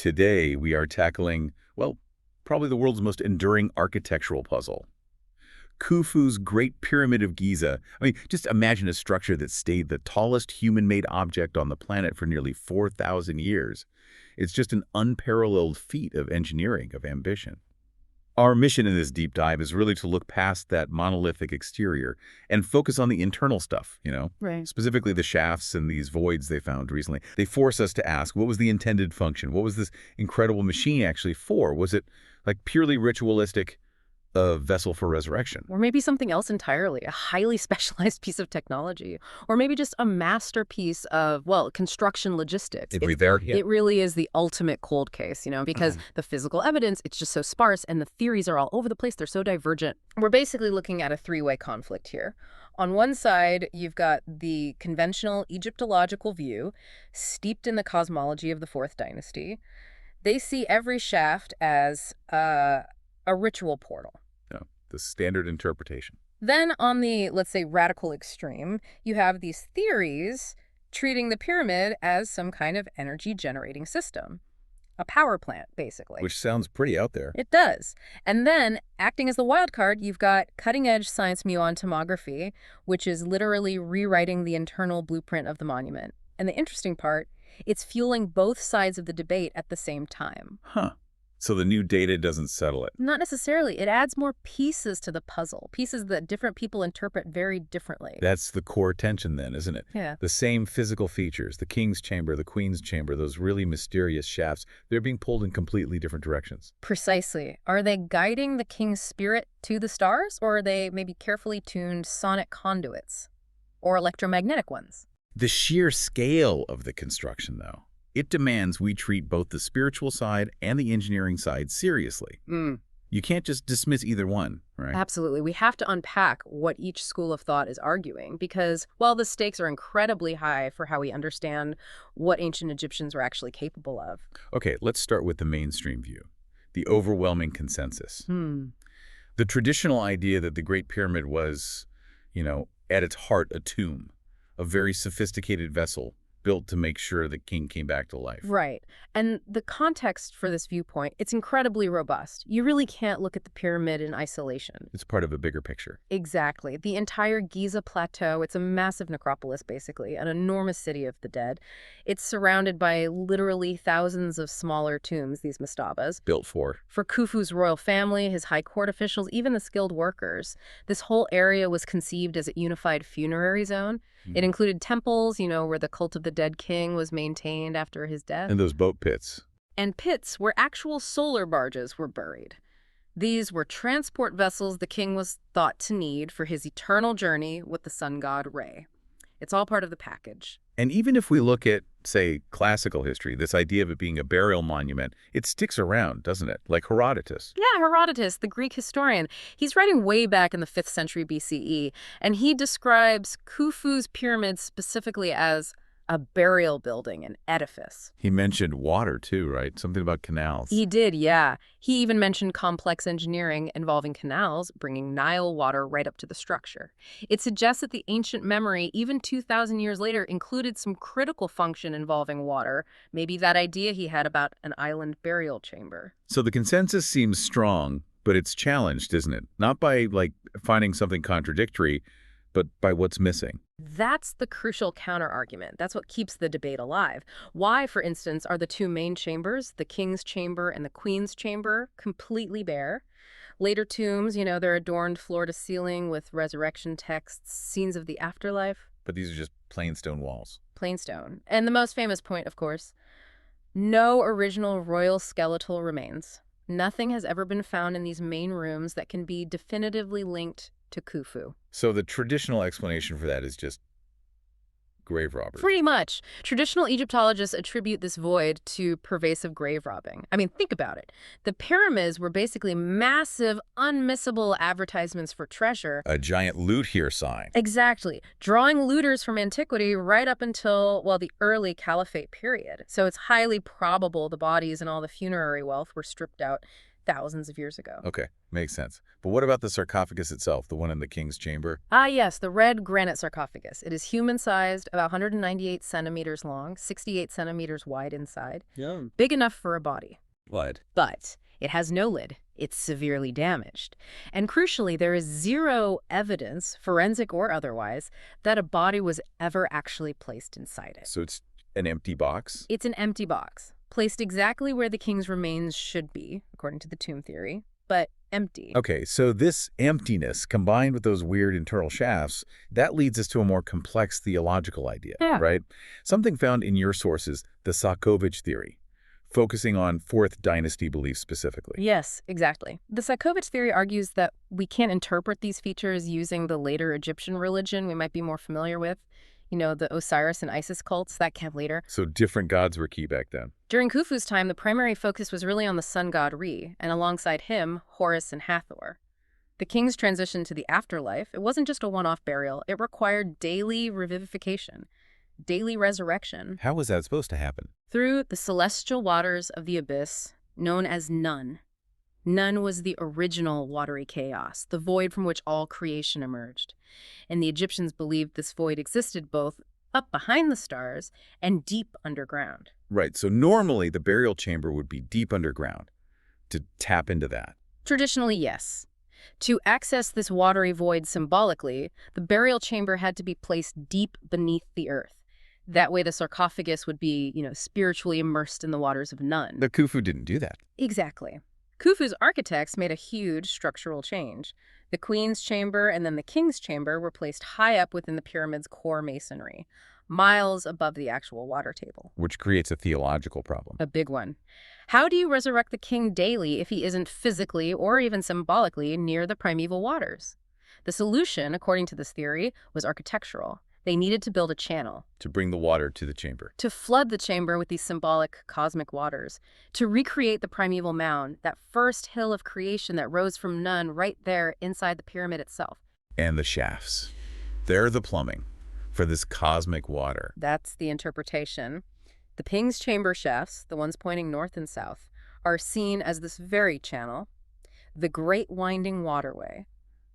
Today, we are tackling, well, probably the world's most enduring architectural puzzle. Khufu's Great Pyramid of Giza. I mean, just imagine a structure that stayed the tallest human-made object on the planet for nearly 4,000 years. It's just an unparalleled feat of engineering, of ambition. Our mission in this deep dive is really to look past that monolithic exterior and focus on the internal stuff, Right. specifically the shafts and these voids they found recently. They force us to ask, what was the intended function? What was this incredible machine actually for? Was it like purely ritualistic, a vessel for resurrection? Or maybe something else entirely, a highly specialized piece of technology. Or maybe just a masterpiece of, well, construction logistics. If we there, yeah. It really is the ultimate cold case, because the physical evidence, it's just so sparse, and the theories are all over the place. They're so divergent. We're basically looking at a three-way conflict here. On one side, you've got the conventional Egyptological view, steeped in the cosmology of the Fourth Dynasty. They see every shaft as a ritual portal. The standard interpretation. Then on the, let's say, radical extreme, you have these theories treating the pyramid as some kind of energy-generating system. A power plant, basically. Which sounds pretty out there. It does. And then, acting as the wild card, you've got cutting-edge science muon tomography, which is literally rewriting the internal blueprint of the monument. And the interesting part, it's fueling both sides of the debate at the same time. Huh. So the new data doesn't settle it. Not necessarily. It adds more pieces to the puzzle, pieces that different people interpret very differently. That's the core tension then, isn't it? Yeah. The same physical features, the king's chamber, the queen's chamber, those really mysterious shafts, they're being pulled in completely different directions. Precisely. Are they guiding the king's spirit to the stars, or are they maybe carefully tuned sonic conduits? Or electromagnetic ones? The sheer scale of the construction, though, it demands we treat both the spiritual side and the engineering side seriously. You can't just dismiss either one, right? Absolutely. We have to unpack what each school of thought is arguing because, while the stakes are incredibly high for how we understand what ancient Egyptians were actually capable of. Okay, let's start with the mainstream view, the overwhelming consensus. The traditional idea that the Great Pyramid was, at its heart, a tomb, a very sophisticated vessel built to make sure the king came back to life. Right. And the context for this viewpoint, it's incredibly robust. You really can't look at the pyramid in isolation. It's part of a bigger picture. Exactly. The entire Giza plateau, it's a massive necropolis, basically, an enormous city of the dead. It's surrounded by literally thousands of smaller tombs, these mastabas. Built for Khufu's royal family, his high court officials, even the skilled workers. This whole area was conceived as a unified funerary zone. It included temples, where the cult of the dead king was maintained after his death. And those boat pits. And pits where actual solar barges were buried. These were transport vessels the king was thought to need for his eternal journey with the sun god Re. It's all part of the package. And even if we look at, say, classical history, this idea of it being a burial monument, it sticks around, doesn't it? Like Herodotus. Yeah, Herodotus, the Greek historian. He's writing way back in the 5th century BCE, and he describes Khufu's pyramid specifically as a burial building, an edifice. He mentioned water too, right? Something about canals. He did, yeah. He even mentioned complex engineering involving canals, bringing Nile water right up to the structure. It suggests that the ancient memory, even 2,000 years later, included some critical function involving water, maybe that idea he had about an island burial chamber. So the consensus seems strong, but it's challenged, isn't it? Not by, finding something contradictory, but by what's missing. That's the crucial counter-argument. That's what keeps the debate alive. Why, for instance, are the two main chambers, the king's chamber and the queen's chamber, completely bare? Later tombs, they're adorned floor to ceiling with resurrection texts, scenes of the afterlife. But these are just plain stone walls. Plain stone. And the most famous point, of course, no original royal skeletal remains. Nothing has ever been found in these main rooms that can be definitively linked to Khufu. So the traditional explanation for that is just grave robbers. Pretty much. Traditional Egyptologists attribute this void to pervasive grave robbing. I mean, think about it. The pyramids were basically massive, unmissable advertisements for treasure. A giant loot here sign. Exactly. Drawing looters from antiquity right up until, well, the early Caliphate period. So it's highly probable the bodies and all the funerary wealth were stripped out thousands of years ago. Okay, makes sense. But what about the sarcophagus itself, the one in the king's chamber? Ah, yes, the red granite sarcophagus. It is human-sized, about 198 centimeters long, 68 centimeters wide inside. Yeah. Big enough for a body. What? But it has no lid. It's severely damaged. And crucially, there is zero evidence, forensic or otherwise, that a body was ever actually placed inside it. So it's an empty box? It's an empty box, placed exactly where the king's remains should be, according to the tomb theory, but empty. Okay, so this emptiness combined with those weird internal shafts, that leads us to a more complex theological idea, right? Something found in your sources, the Sakovich theory, focusing on 4th dynasty beliefs specifically. Yes, exactly. The Sakovich theory argues that we can't interpret these features using the later Egyptian religion we might be more familiar with. You know, the Osiris and Isis cults, that came later. So different gods were key back then. During Khufu's time, the primary focus was really on the sun god Re, and alongside him, Horus and Hathor. The king's transition to the afterlife, it wasn't just a one-off burial. It required daily revivification, daily resurrection. How was that supposed to happen? Through the celestial waters of the abyss, known as Nun. Nun was the original watery chaos, the void from which all creation emerged. And the Egyptians believed this void existed both up behind the stars and deep underground. Right, so normally the burial chamber would be deep underground to tap into that. Traditionally, yes. To access this watery void symbolically, the burial chamber had to be placed deep beneath the earth. That way the sarcophagus would be, spiritually immersed in the waters of Nun. But Khufu didn't do that. Exactly. Khufu's architects made a huge structural change. The queen's chamber and then the king's chamber were placed high up within the pyramid's core masonry, miles above the actual water table. Which creates a theological problem. A big one. How do you resurrect the king daily if he isn't physically or even symbolically near the primeval waters? The solution, according to this theory, was architectural. They needed to build a channel. To bring the water to the chamber. To flood the chamber with these symbolic cosmic waters. To recreate the primeval mound, that first hill of creation that rose from Nun right there inside the pyramid itself. And the shafts. They're the plumbing for this cosmic water. That's the interpretation. The king's chamber shafts, the ones pointing north and south, are seen as this very channel, the Great Winding Waterway.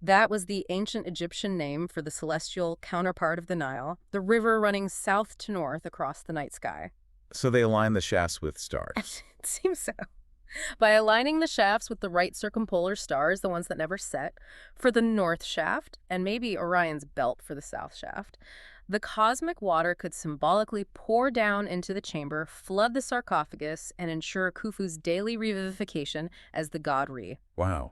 That was the ancient Egyptian name for the celestial counterpart of the Nile, the river running south to north across the night sky. So they align the shafts with stars. It seems so. By aligning the shafts with the right circumpolar stars, the ones that never set, for the north shaft, and maybe Orion's belt for the south shaft, the cosmic water could symbolically pour down into the chamber, flood the sarcophagus, and ensure Khufu's daily revivification as the god Re. Wow.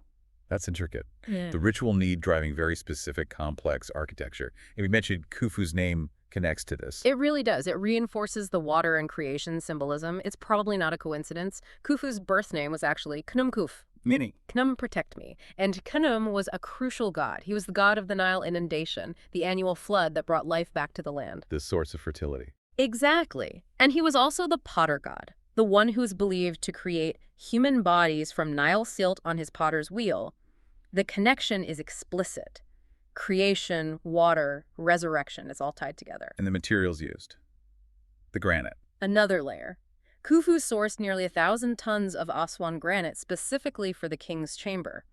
That's intricate. Yeah. The ritual need driving very specific, complex architecture. And we mentioned Khufu's name connects to this. It really does. It reinforces the water and creation symbolism. It's probably not a coincidence. Khufu's birth name was actually Khnum-Khuf. Meaning? Khnum, protect me. And Khnum was a crucial god. He was the god of the Nile inundation, the annual flood that brought life back to the land. The source of fertility. Exactly. And he was also the potter god, the one who is believed to create human bodies from Nile silt on his potter's wheel. The connection is explicit. Creation, water, resurrection, it's all tied together. And the materials used. The granite. Another layer. Khufu sourced nearly 1,000 tons of Aswan granite specifically for the king's chamber.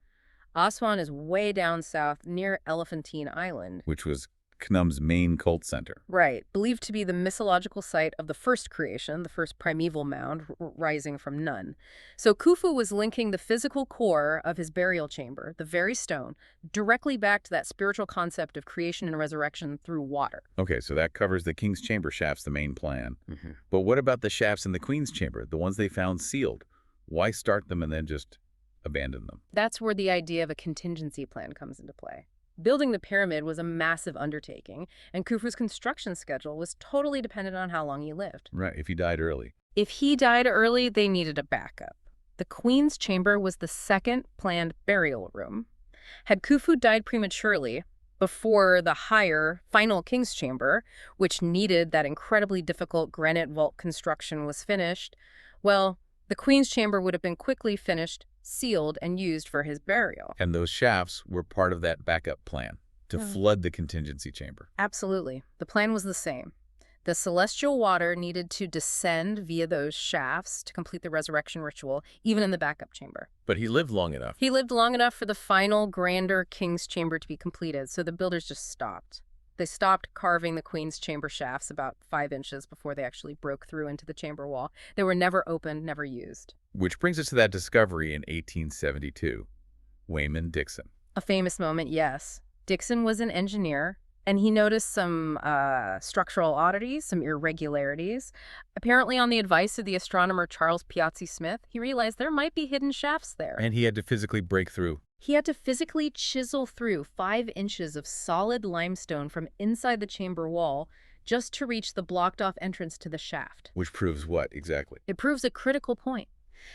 Aswan is way down south near Elephantine Island. Which was Khnum's main cult center. Right, believed to be the mythological site of the first creation, the first primeval mound rising from Nun. So Khufu was linking the physical core of his burial chamber, the very stone, directly back to that spiritual concept of creation and resurrection through water. Okay, so that covers the king's chamber shafts, the main plan. But what about the shafts in the queen's chamber, the ones they found sealed? Why start them and then just abandon them? That's where the idea of a contingency plan comes into play. Building the pyramid was a massive undertaking, and Khufu's construction schedule was totally dependent on how long he lived. Right, if he died early. If he died early, they needed a backup. The queen's chamber was the second planned burial room. Had Khufu died prematurely, before the higher, final king's chamber, which needed that incredibly difficult granite vault construction, was finished, well, the queen's chamber would have been quickly finished, sealed, and used for his burial. And those shafts were part of that backup plan to flood the contingency chamber. Absolutely. The plan was the same. The celestial water needed to descend via those shafts to complete the resurrection ritual, even in the backup chamber. But he lived long enough. He lived long enough for the final, grander king's chamber to be completed, so the builders just stopped. They stopped carving the queen's chamber shafts about 5 inches before they actually broke through into the chamber wall. They were never opened, never used. Which brings us to that discovery in 1872. Wayman Dixon. A famous moment, yes. Dixon was an engineer, and he noticed some structural oddities, some irregularities. Apparently, on the advice of the astronomer Charles Piazzi Smith, he realized there might be hidden shafts there. And he had to physically break through. He had to physically chisel through 5 inches of solid limestone from inside the chamber wall just to reach the blocked-off entrance to the shaft. Which proves what, exactly? It proves a critical point.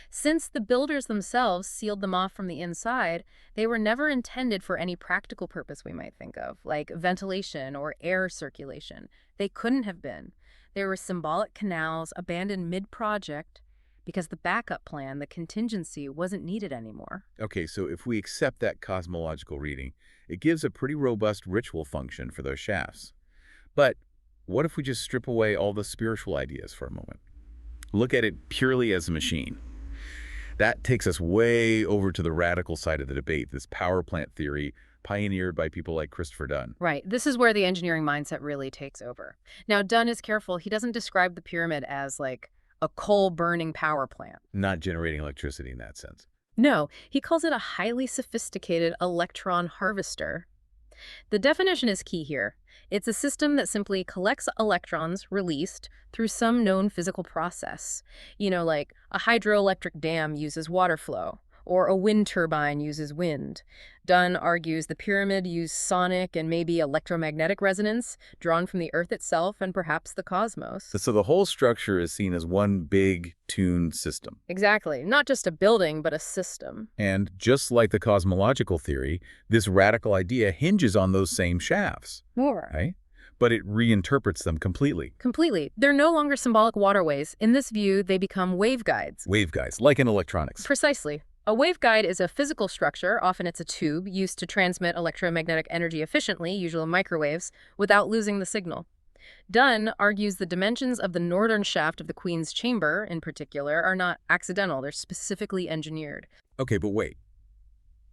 Since the builders themselves sealed them off from the inside, they were never intended for any practical purpose we might think of, like ventilation or air circulation. They couldn't have been. They were symbolic canals abandoned mid-project because the backup plan, the contingency, wasn't needed anymore. Okay, so if we accept that cosmological reading, it gives a pretty robust ritual function for those shafts. But what if we just strip away all the spiritual ideas for a moment? Look at it purely as a machine. That takes us way over to the radical side of the debate, this power plant theory pioneered by people like Christopher Dunn. Right. This is where the engineering mindset really takes over. Now, Dunn is careful. He doesn't describe the pyramid as like a coal-burning power plant. Not generating electricity in that sense. No, he calls it a highly sophisticated electron harvester. The definition is key here. It's a system that simply collects electrons released through some known physical process. You know, like a hydroelectric dam uses water flow, or a wind turbine uses wind. Dunn argues the pyramid used sonic and maybe electromagnetic resonance drawn from the Earth itself and perhaps the cosmos. So the whole structure is seen as one big tuned system. Exactly. Not just a building, but a system. And just like the cosmological theory, this radical idea hinges on those same shafts. More. Right? But it reinterprets them completely. Completely. They're no longer symbolic waterways. In this view, they become waveguides. Waveguides, like in electronics. Precisely. A waveguide is a physical structure, often it's a tube, used to transmit electromagnetic energy efficiently, usually microwaves, without losing the signal. Dunn argues the dimensions of the northern shaft of the Queen's chamber, in particular, are not accidental, they're specifically engineered. Okay, but wait.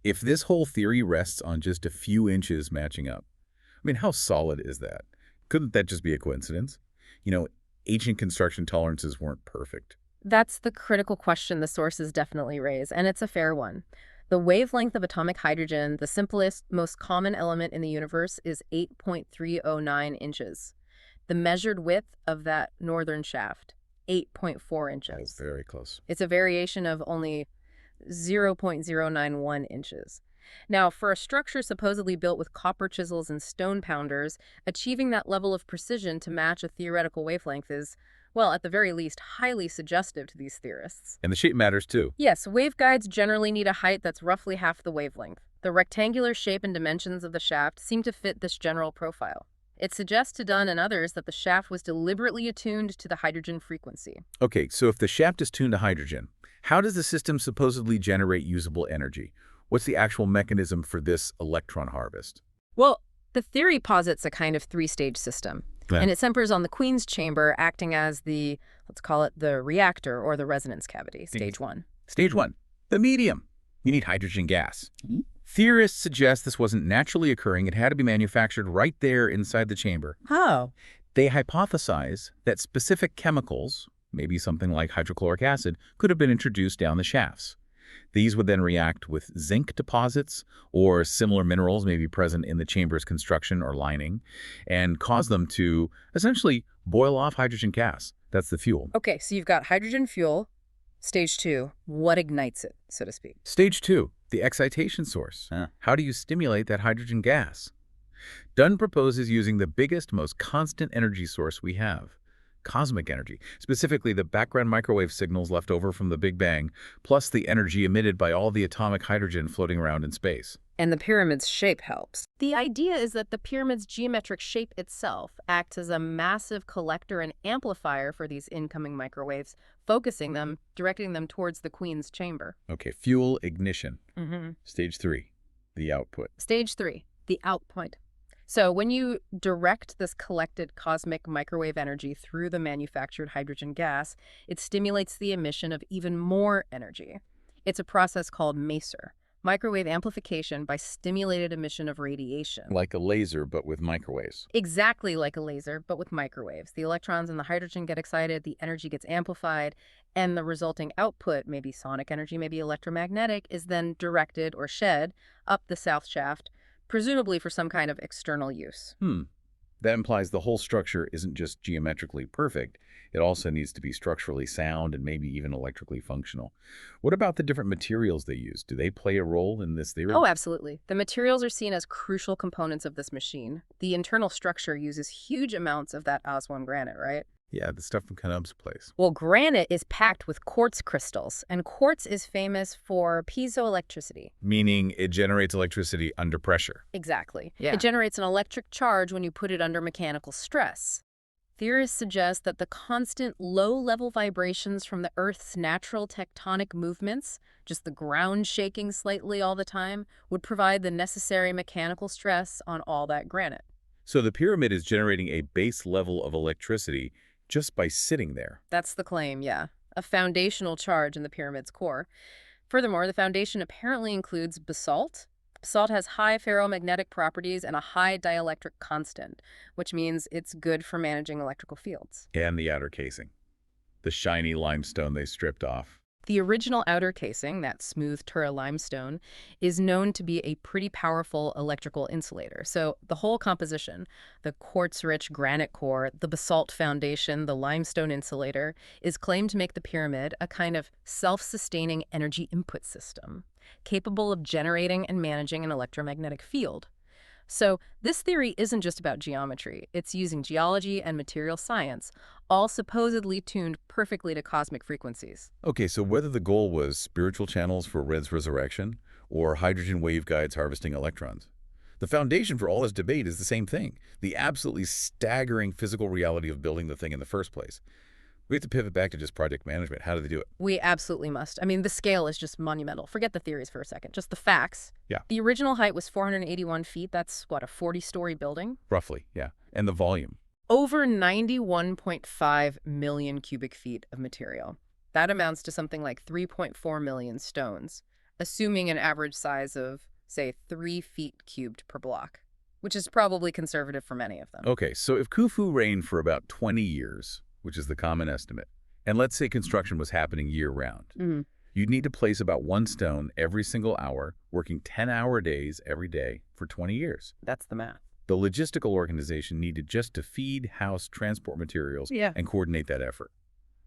If this whole theory rests on just a few inches matching up, I mean, how solid is that? Couldn't that just be a coincidence? You know, ancient construction tolerances weren't perfect. That's the critical question the sources definitely raise, and it's a fair one. The wavelength of atomic hydrogen, the simplest, most common element in the universe, is 8.309 inches. The measured width of that northern shaft, 8.4 inches. Oh, very close. It's a variation of only 0.091 inches. Now, for a structure supposedly built with copper chisels and stone pounders, achieving that level of precision to match a theoretical wavelength is, well, at the very least, highly suggestive to these theorists. And the shape matters too. Yes, waveguides generally need a height that's roughly half the wavelength. The rectangular shape and dimensions of the shaft seem to fit this general profile. It suggests to Dunn and others that the shaft was deliberately attuned to the hydrogen frequency. Okay, so if the shaft is tuned to hydrogen, how does the system supposedly generate usable energy? What's the actual mechanism for this electron harvest? Well, the theory posits a kind of 3-stage system. Yeah. And it centers on the Queen's chamber acting as the, let's call it the reactor or the resonance cavity, stage 1. Stage 1, the medium. You need hydrogen gas. Theorists suggest this wasn't naturally occurring. It had to be manufactured right there inside the chamber. How? They hypothesize that specific chemicals, maybe something like hydrochloric acid, could have been introduced down the shafts. These would then react with zinc deposits or similar minerals maybe present in the chamber's construction or lining and cause them to essentially boil off hydrogen gas. That's the fuel. Okay, so you've got hydrogen fuel, stage 2. What ignites it, so to speak? Stage 2, the excitation source. How do you stimulate that hydrogen gas? Dunn proposes using the biggest, most constant energy source we have. Cosmic energy, specifically the background microwave signals left over from the Big Bang, plus the energy emitted by all the atomic hydrogen floating around in space. And the pyramid's shape helps. The idea is that the pyramid's geometric shape itself acts as a massive collector and amplifier for these incoming microwaves, focusing them, directing them towards the Queen's chamber. Okay, fuel ignition. Stage 3, the output. Stage 3, the output. So when you direct this collected cosmic microwave energy through the manufactured hydrogen gas, it stimulates the emission of even more energy. It's a process called MACER, microwave amplification by stimulated emission of radiation. Like a laser, but with microwaves. Exactly like a laser, but with microwaves. The electrons and the hydrogen get excited, the energy gets amplified, and the resulting output, maybe sonic energy, maybe electromagnetic, is then directed or shed up the south shaft, presumably for some kind of external use. That implies the whole structure isn't just geometrically perfect. It also needs to be structurally sound and maybe even electrically functional. What about the different materials they use? Do they play a role in this theory? Oh, absolutely. The materials are seen as crucial components of this machine. The internal structure uses huge amounts of that Aswan granite, right? Yeah, the stuff from Kanub's place. Well, granite is packed with quartz crystals, and quartz is famous for piezoelectricity. Meaning it generates electricity under pressure. Exactly. Yeah. It generates an electric charge when you put it under mechanical stress. Theorists suggest that the constant low-level vibrations from the Earth's natural tectonic movements, just the ground shaking slightly all the time, would provide the necessary mechanical stress on all that granite. So the pyramid is generating a base level of electricity just by sitting there. That's the claim, yeah. A foundational charge in the pyramid's core. Furthermore, the foundation apparently includes basalt. Basalt has high ferromagnetic properties and a high dielectric constant, which means it's good for managing electrical fields. And the outer casing. The shiny limestone they stripped off. The original outer casing, that smooth Tura limestone, is known to be a pretty powerful electrical insulator. So the whole composition, the quartz-rich granite core, the basalt foundation, the limestone insulator, is claimed to make the pyramid a kind of self-sustaining energy input system, capable of generating and managing an electromagnetic field. So this theory isn't just about geometry. It's using geology and material science, all supposedly tuned perfectly to cosmic frequencies. Okay, so whether the goal was spiritual channels for Red's resurrection or hydrogen waveguides harvesting electrons, the foundation for all this debate is the same thing, the absolutely staggering physical reality of building the thing in the first place. We have to pivot back to just project management. How do they do it? We absolutely must. I mean, the scale is just monumental. Forget the theories for a second, just the facts. Yeah. The original height was 481 feet. That's, what, a 40-story building? Roughly, yeah. And the volume. Over 91.5 million cubic feet of material. That amounts to something like 3.4 million stones, assuming an average size of, say, 3 feet cubed per block, which is probably conservative for many of them. Okay, so if Khufu reigned for about 20 years, which is the common estimate, and let's say construction was happening year-round, you'd need to place about one stone every single hour, working 10-hour days every day for 20 years. That's the math. The logistical organization needed just to feed, house, transport materials, and coordinate that effort.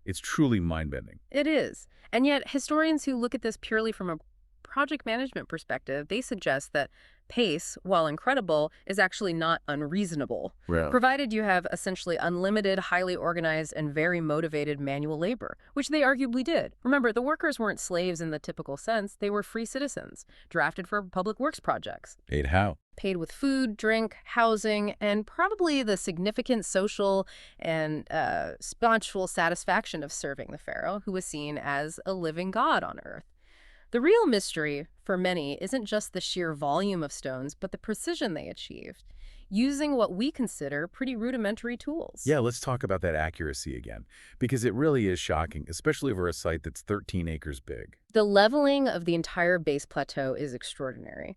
It's truly mind-bending. It is. And yet, historians who look at this purely from a project management perspective, they suggest that pace, while incredible, is actually not unreasonable, provided you have essentially unlimited, highly organized, and very motivated manual labor, which they arguably did. Remember, the workers weren't slaves in the typical sense. They were free citizens, drafted for public works projects. Paid how? Paid with food, drink, housing, and probably the significant social and spiritual satisfaction of serving the pharaoh, who was seen as a living god on earth. The real mystery, for many, isn't just the sheer volume of stones, but the precision they achieved, using what we consider pretty rudimentary tools. Yeah, let's talk about that accuracy again, because it really is shocking, especially over a site that's 13 acres big. The leveling of the entire base plateau is extraordinary.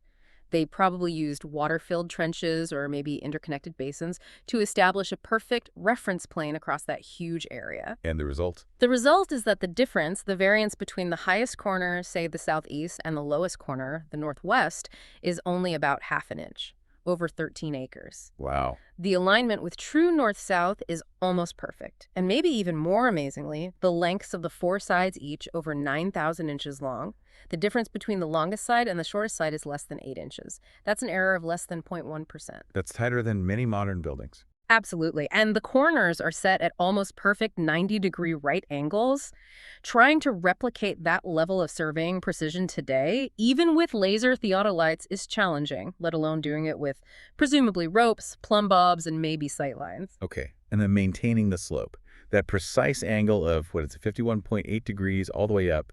They probably used water-filled trenches or maybe interconnected basins to establish a perfect reference plane across that huge area. And the result? The result is that the difference, the variance between the highest corner, say the southeast, and the lowest corner, the northwest, is only about half an inch, over 13 acres. Wow. The alignment with true north-south is almost perfect. And maybe even more amazingly, the lengths of the four sides each over 9,000 inches long. The difference between the longest side and the shortest side is less than 8 inches. That's an error of less than 0.1%. That's tighter than many modern buildings. Absolutely. And the corners are set at almost perfect 90-degree right angles. Trying to replicate that level of surveying precision today, even with laser theodolites, is challenging, let alone doing it with presumably ropes, plumb bobs, and maybe sightlines. Okay. And then maintaining the slope. That precise angle of, 51.8 degrees all the way up.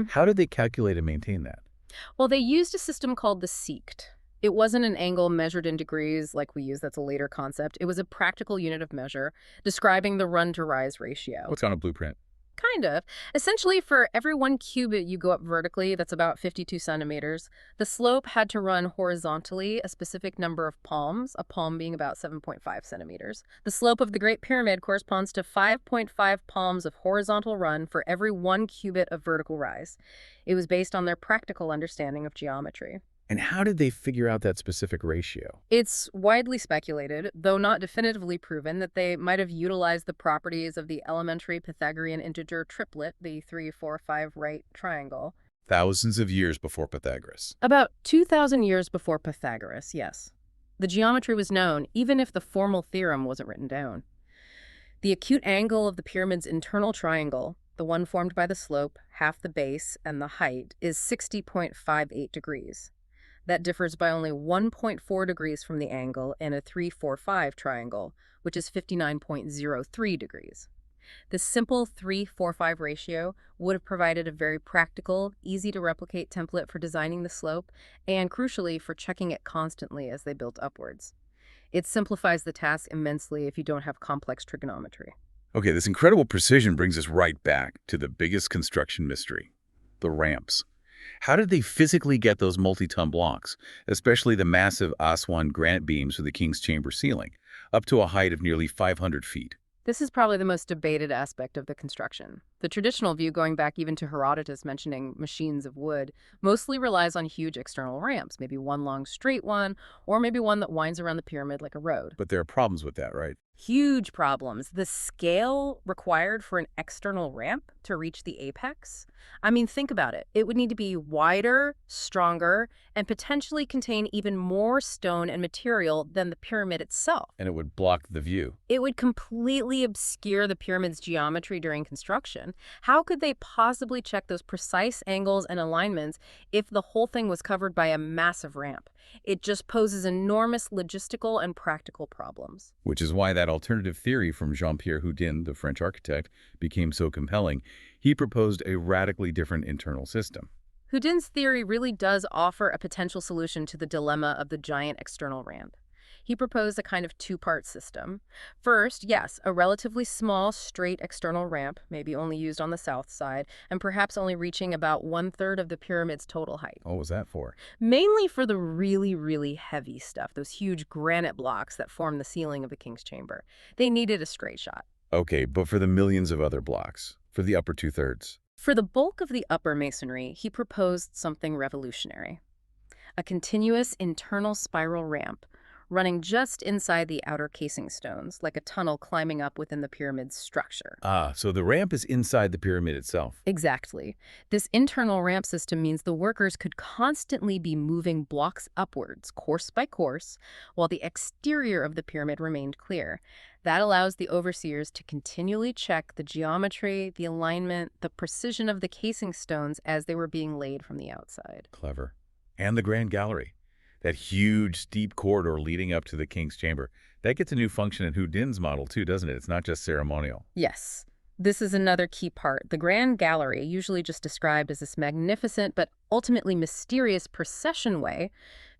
How did they calculate and maintain that? Well, they used a system called the Seked. It wasn't an angle measured in degrees like we use, that's a later concept. It was a practical unit of measure describing the run-to-rise ratio. What's on a blueprint? Kind of. Essentially, for every 1 cubit you go up vertically, that's about 52 centimeters, the slope had to run horizontally a specific number of palms, a palm being about 7.5 centimeters. The slope of the Great Pyramid corresponds to 5.5 palms of horizontal run for every 1 cubit of vertical rise. It was based on their practical understanding of geometry. And how did they figure out that specific ratio? It's widely speculated, though not definitively proven, that they might have utilized the properties of the elementary Pythagorean integer triplet, the 3, 4, 5 right triangle. Thousands of years before Pythagoras. About 2,000 years before Pythagoras, yes. The geometry was known, even if the formal theorem wasn't written down. The acute angle of the pyramid's internal triangle, the one formed by the slope, half the base, and the height, is 60.58 degrees. That differs by only 1.4 degrees from the angle in a 3-4-5 triangle, which is 59.03 degrees. This simple 3-4-5 ratio would have provided a very practical, easy-to-replicate template for designing the slope and, crucially, for checking it constantly as they built upwards. It simplifies the task immensely if you don't have complex trigonometry. Okay, this incredible precision brings us right back to the biggest construction mystery, the ramps. How did they physically get those multi-ton blocks, especially the massive Aswan granite beams for the King's Chamber ceiling, up to a height of nearly 500 feet? This is probably the most debated aspect of the construction. The traditional view, going back even to Herodotus mentioning machines of wood, mostly relies on huge external ramps, maybe one long straight one, or maybe one that winds around the pyramid like a road. But there are problems with that, right? Huge problems. The scale required for an external ramp to reach the apex. I mean, think about it. It would need to be wider, stronger, and potentially contain even more stone and material than the pyramid itself. And it would block the view. It would completely obscure the pyramid's geometry during construction. How could they possibly check those precise angles and alignments if the whole thing was covered by a massive ramp? It just poses enormous logistical and practical problems. Which is why that alternative theory from Jean-Pierre Houdin, the French architect, became so compelling. He proposed a radically different internal system. Houdin's theory really does offer a potential solution to the dilemma of the giant external ramp. He proposed a kind of two-part system. First, yes, a relatively small, straight external ramp, maybe only used on the south side, and perhaps only reaching about 1/3 of the pyramid's total height. What was that for? Mainly for the really, really heavy stuff, those huge granite blocks that form the ceiling of the King's Chamber. They needed a straight shot. Okay, but for the millions of other blocks, for the upper 2/3. For the bulk of the upper masonry, he proposed something revolutionary. A continuous internal spiral ramp running just inside the outer casing stones, like a tunnel climbing up within the pyramid's structure. Ah, so the ramp is inside the pyramid itself. Exactly. This internal ramp system means the workers could constantly be moving blocks upwards, course by course, while the exterior of the pyramid remained clear. That allows the overseers to continually check the geometry, the alignment, the precision of the casing stones as they were being laid from the outside. Clever. And the Grand Gallery. That huge, steep corridor leading up to the King's Chamber. That gets a new function in Houdin's model, too, doesn't it? It's not just ceremonial. Yes. This is another key part. The Grand Gallery, usually just described as this magnificent but ultimately mysterious procession way,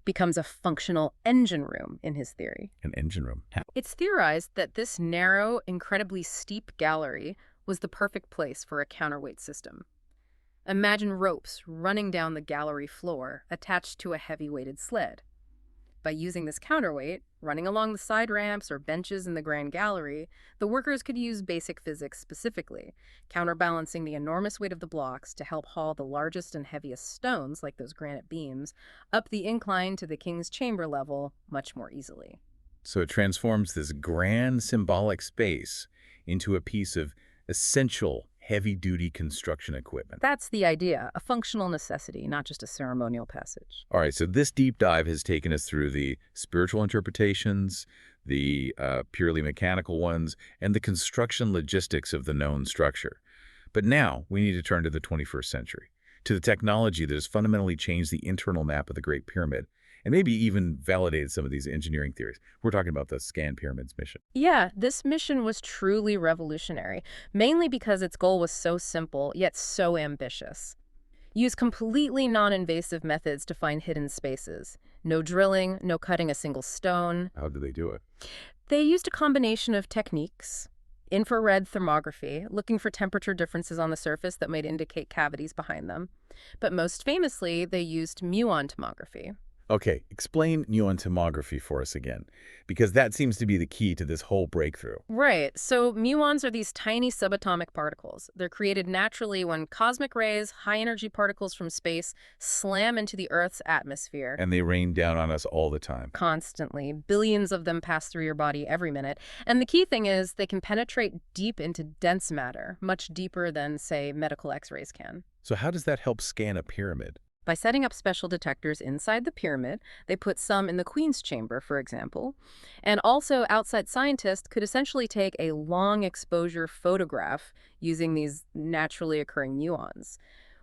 becomes a functional engine room in his theory. An engine room. It's theorized that this narrow, incredibly steep gallery was the perfect place for a counterweight system. Imagine ropes running down the gallery floor attached to a heavy-weighted sled. By using this counterweight, running along the side ramps or benches in the Grand Gallery, the workers could use basic physics specifically, counterbalancing the enormous weight of the blocks to help haul the largest and heaviest stones, like those granite beams, up the incline to the King's Chamber level much more easily. So it transforms this grand symbolic space into a piece of essential heavy-duty construction equipment. That's the idea, a functional necessity, not just a ceremonial passage. All right, so this deep dive has taken us through the spiritual interpretations, the purely mechanical ones, and the construction logistics of the known structure. But now we need to turn to the 21st century, to the technology that has fundamentally changed the internal map of the Great Pyramid, and maybe even validated some of these engineering theories. We're talking about the ScanPyramids mission. Yeah, this mission was truly revolutionary, mainly because its goal was so simple, yet so ambitious. Use completely non-invasive methods to find hidden spaces. No drilling, no cutting a single stone. How do they do it? They used a combination of techniques. Infrared thermography, looking for temperature differences on the surface that might indicate cavities behind them. But most famously, they used muon tomography. Okay, explain muon tomography for us again, because that seems to be the key to this whole breakthrough. Right, so muons are these tiny subatomic particles. They're created naturally when cosmic rays, high-energy particles from space, slam into the Earth's atmosphere. And they rain down on us all the time. Constantly. Billions of them pass through your body every minute. And the key thing is they can penetrate deep into dense matter, much deeper than, say, medical X-rays can. So how does that help scan a pyramid? By setting up special detectors inside the pyramid, they put some in the Queen's chamber, for example. And also, outside scientists could essentially take a long exposure photograph using these naturally occurring muons.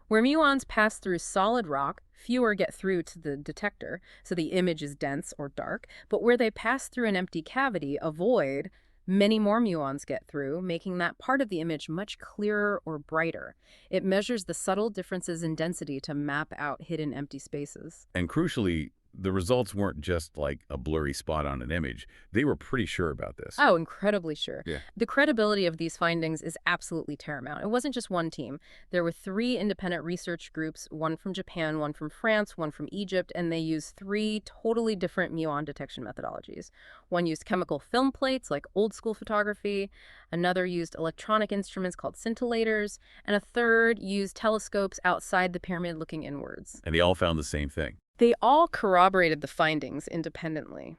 Where muons pass through solid rock, fewer get through to the detector, so the image is dense or dark. But where they pass through an empty cavity, a void, many more muons get through, making that part of the image much clearer or brighter. It measures the subtle differences in density to map out hidden empty spaces. And crucially, the results weren't just like a blurry spot on an image. They were pretty sure about this. Oh, incredibly sure. Yeah. The credibility of these findings is absolutely paramount. It wasn't just one team. There were 3 independent research groups, one from Japan, one from France, one from Egypt, and they used 3 totally different muon detection methodologies. One used chemical film plates, like old-school photography. Another used electronic instruments called scintillators. And a third used telescopes outside the pyramid looking inwards. And they all found the same thing. They all corroborated the findings independently.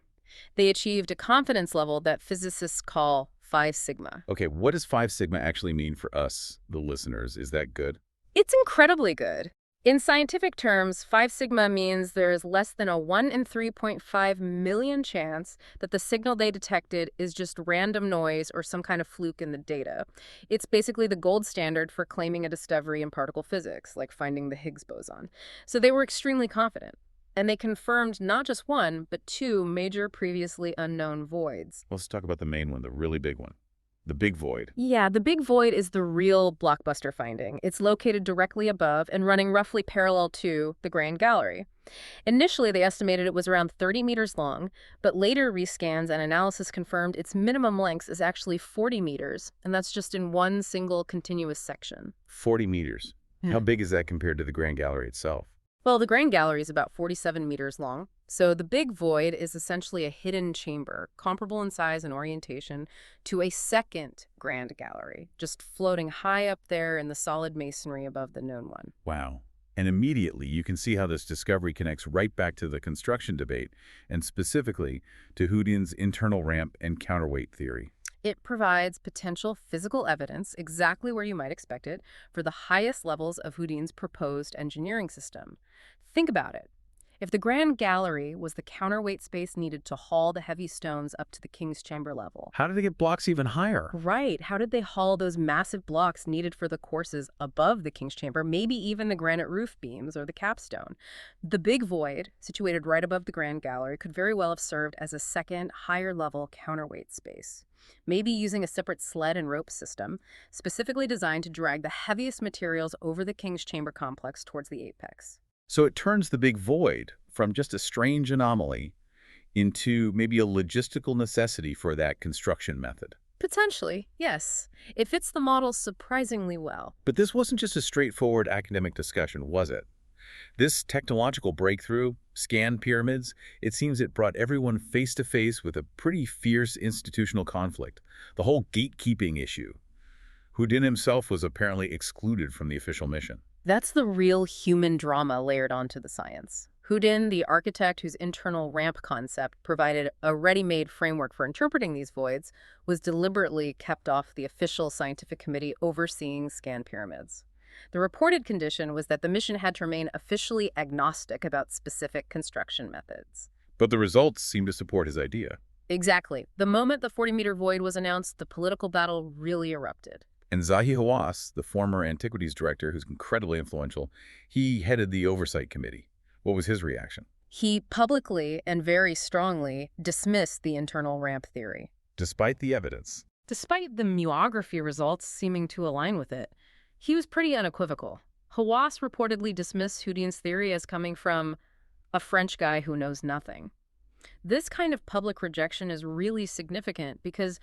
They achieved a confidence level that physicists call 5 sigma. Okay, what does 5 sigma actually mean for us, the listeners? Is that good? It's incredibly good. In scientific terms, 5 sigma means there is less than a 1 in 3.5 million chance that the signal they detected is just random noise or some kind of fluke in the data. It's basically the gold standard for claiming a discovery in particle physics, like finding the Higgs boson. So they were extremely confident. And they confirmed not just 1, but 2 major previously unknown voids. Let's talk about the main one, the really big one. The big void. Yeah, the big void is the real blockbuster finding. It's located directly above and running roughly parallel to the Grand Gallery. Initially, they estimated it was around 30 meters long, but later rescans and analysis confirmed its minimum length is actually 40 meters, and that's just in one single continuous section. 40 meters. How big is that compared to the Grand Gallery itself? Well, the Grand Gallery is about 47 meters long, so the big void is essentially a hidden chamber, comparable in size and orientation to a second Grand Gallery, just floating high up there in the solid masonry above the known one. Wow. And immediately you can see how this discovery connects right back to the construction debate, and specifically to Houdin's internal ramp and counterweight theory. It provides potential physical evidence, exactly where you might expect it, for the highest levels of Houdin's proposed engineering system. Think about it. If the Grand Gallery was the counterweight space needed to haul the heavy stones up to the King's Chamber level. How did they get blocks even higher? Right. How did they haul those massive blocks needed for the courses above the King's Chamber, maybe even the granite roof beams or the capstone? The big void, situated right above the Grand Gallery, could very well have served as a second, higher-level counterweight space. Maybe using a separate sled and rope system, specifically designed to drag the heaviest materials over the King's Chamber complex towards the apex. So it turns the big void from just a strange anomaly into maybe a logistical necessity for that construction method. Potentially, yes. It fits the model surprisingly well. But this wasn't just a straightforward academic discussion, was it? This technological breakthrough, ScanPyramids, it seems it brought everyone face to face with a pretty fierce institutional conflict, the whole gatekeeping issue. Houdin himself was apparently excluded from the official mission. That's the real human drama layered onto the science. Houdin, the architect whose internal ramp concept provided a ready-made framework for interpreting these voids, was deliberately kept off the official scientific committee overseeing ScanPyramids. The reported condition was that the mission had to remain officially agnostic about specific construction methods. But the results seem to support his idea. Exactly. The moment the 40-meter void was announced, the political battle really erupted. And Zahi Hawass, the former antiquities director who's incredibly influential, he headed the oversight committee. What was his reaction? He publicly and very strongly dismissed the internal ramp theory. Despite the evidence. Despite the muography results seeming to align with it, he was pretty unequivocal. Hawass reportedly dismissed Houdin's theory as coming from a French guy who knows nothing. This kind of public rejection is really significant because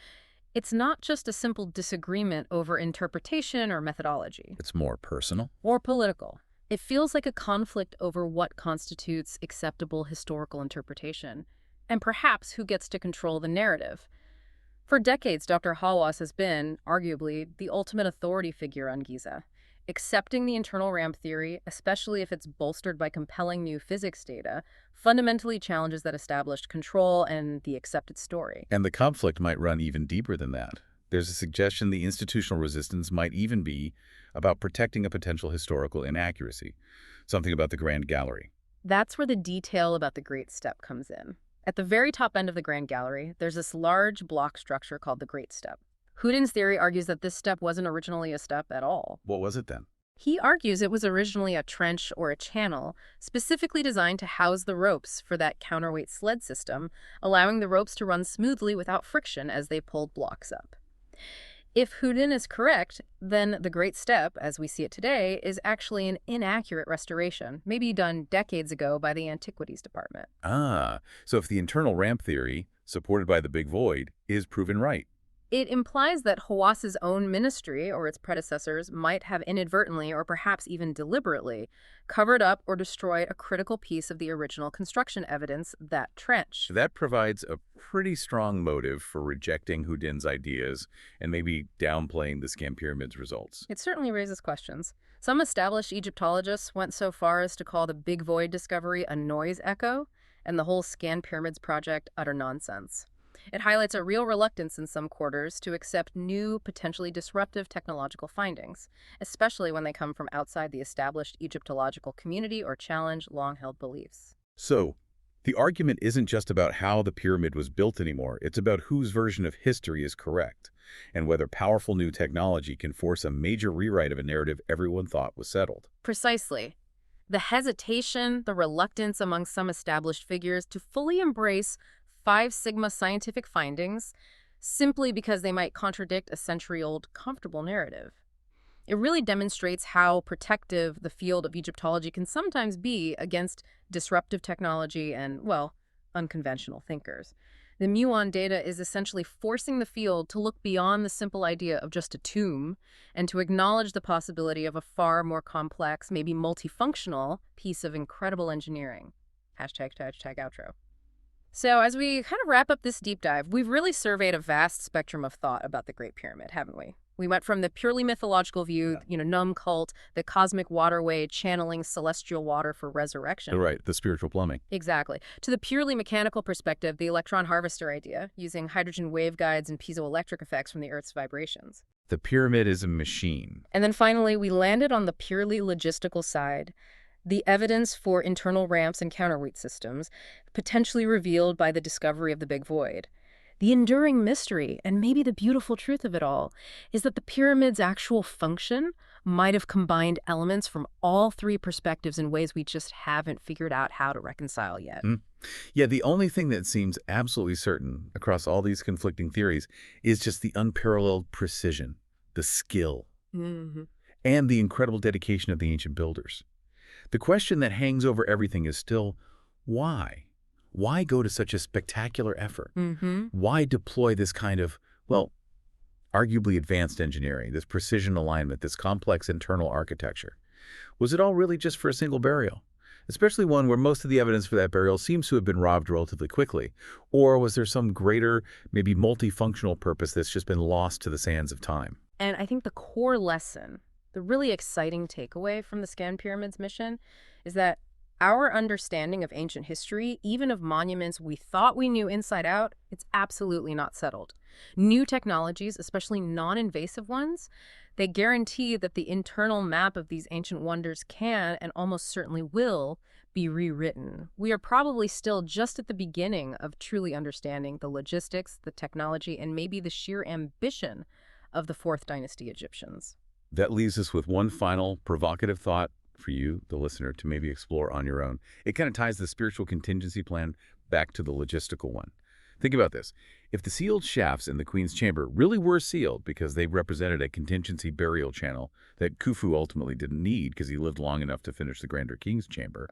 it's not just a simple disagreement over interpretation or methodology. It's more personal. Or political. It feels like a conflict over what constitutes acceptable historical interpretation, and perhaps who gets to control the narrative. For decades, Dr. Hawass has been, arguably, the ultimate authority figure on Giza. Accepting the internal ramp theory, especially if it's bolstered by compelling new physics data, fundamentally challenges that established control and the accepted story. And the conflict might run even deeper than that. There's a suggestion the institutional resistance might even be about protecting a potential historical inaccuracy, something about the Grand Gallery. That's where the detail about the Great Step comes in. At the very top end of the Grand Gallery, there's this large block structure called the Great Step. Houdin's theory argues that this step wasn't originally a step at all. What was it then? He argues it was originally a trench or a channel, specifically designed to house the ropes for that counterweight sled system, allowing the ropes to run smoothly without friction as they pulled blocks up. If Houdin is correct, then the Great Step, as we see it today, is actually an inaccurate restoration, maybe done decades ago by the Antiquities Department. So if the internal ramp theory, supported by the Big Void, is proven right. It implies that Hawass's own ministry, or its predecessors, might have inadvertently, or perhaps even deliberately, covered up or destroyed a critical piece of the original construction evidence, that trench. That provides a pretty strong motive for rejecting Houdin's ideas and maybe downplaying the ScanPyramids results. It certainly raises questions. Some established Egyptologists went so far as to call the Big Void discovery a noise echo, and the whole ScanPyramids project utter nonsense. It highlights a real reluctance in some quarters to accept new, potentially disruptive technological findings, especially when they come from outside the established Egyptological community or challenge long-held beliefs. So, the argument isn't just about how the pyramid was built anymore. It's about whose version of history is correct, and whether powerful new technology can force a major rewrite of a narrative everyone thought was settled. Precisely. The hesitation, the reluctance among some established figures to fully embrace 5 Sigma scientific findings simply because they might contradict a century-old comfortable narrative. It really demonstrates how protective the field of Egyptology can sometimes be against disruptive technology and, well, unconventional thinkers. The muon data is essentially forcing the field to look beyond the simple idea of just a tomb and to acknowledge the possibility of a far more complex, maybe multifunctional piece of incredible engineering. Hashtag outro. So as we kind of wrap up this deep dive, we've really surveyed a vast spectrum of thought about the Great Pyramid, haven't we? We went from the purely mythological view, Num cult, the cosmic waterway channeling celestial water for resurrection. Right, the spiritual plumbing. Exactly. To the purely mechanical perspective, the electron harvester idea, using hydrogen waveguides and piezoelectric effects from the Earth's vibrations. The pyramid is a machine. And then finally, we landed on the purely logistical side, the evidence for internal ramps and counterweight systems, potentially revealed by the discovery of the Big Void. The enduring mystery, and maybe the beautiful truth of it all, is that the pyramid's actual function might have combined elements from all 3 perspectives in ways we just haven't figured out how to reconcile yet. Yeah, the only thing that seems absolutely certain across all these conflicting theories is just the unparalleled precision, the skill, and the incredible dedication of the ancient builders. The question that hangs over everything is still, why? Why go to such a spectacular effort? Why deploy this kind of, well, arguably advanced engineering, this precision alignment, this complex internal architecture? Was it all really just for a single burial? Especially one where most of the evidence for that burial seems to have been robbed relatively quickly. Or was there some greater, maybe multifunctional purpose that's just been lost to the sands of time? And I think the core lesson, the really exciting takeaway from the ScanPyramids mission, is that our understanding of ancient history, even of monuments we thought we knew inside out, it's absolutely not settled. New technologies, especially non-invasive ones, they guarantee that the internal map of these ancient wonders can, and almost certainly will, be rewritten. We are probably still just at the beginning of truly understanding the logistics, the technology, and maybe the sheer ambition of the 4th Dynasty Egyptians. That leaves us with one final provocative thought for you, the listener, to maybe explore on your own. It kind of ties the spiritual contingency plan back to the logistical one. Think about this. If the sealed shafts in the queen's chamber really were sealed because they represented a contingency burial channel that Khufu ultimately didn't need because he lived long enough to finish the grander king's chamber,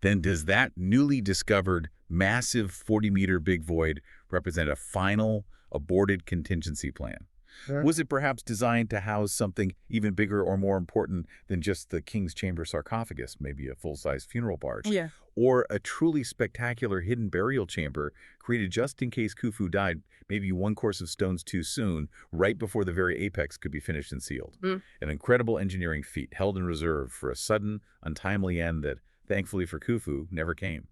then does that newly discovered massive 40-meter big void represent a final aborted contingency plan? Was it perhaps designed to house something even bigger or more important than just the king's chamber sarcophagus, maybe a full-size funeral barge? Yeah. Or a truly spectacular hidden burial chamber created just in case Khufu died, maybe one course of stones too soon, right before the very apex could be finished and sealed? An incredible engineering feat held in reserve for a sudden, untimely end that, thankfully for Khufu, never came.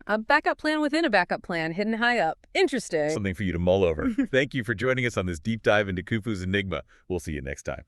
A backup plan within a backup plan, hidden high up. Interesting. Something for you to mull over. Thank you for joining us on this deep dive into Khufu's enigma. We'll see you next time.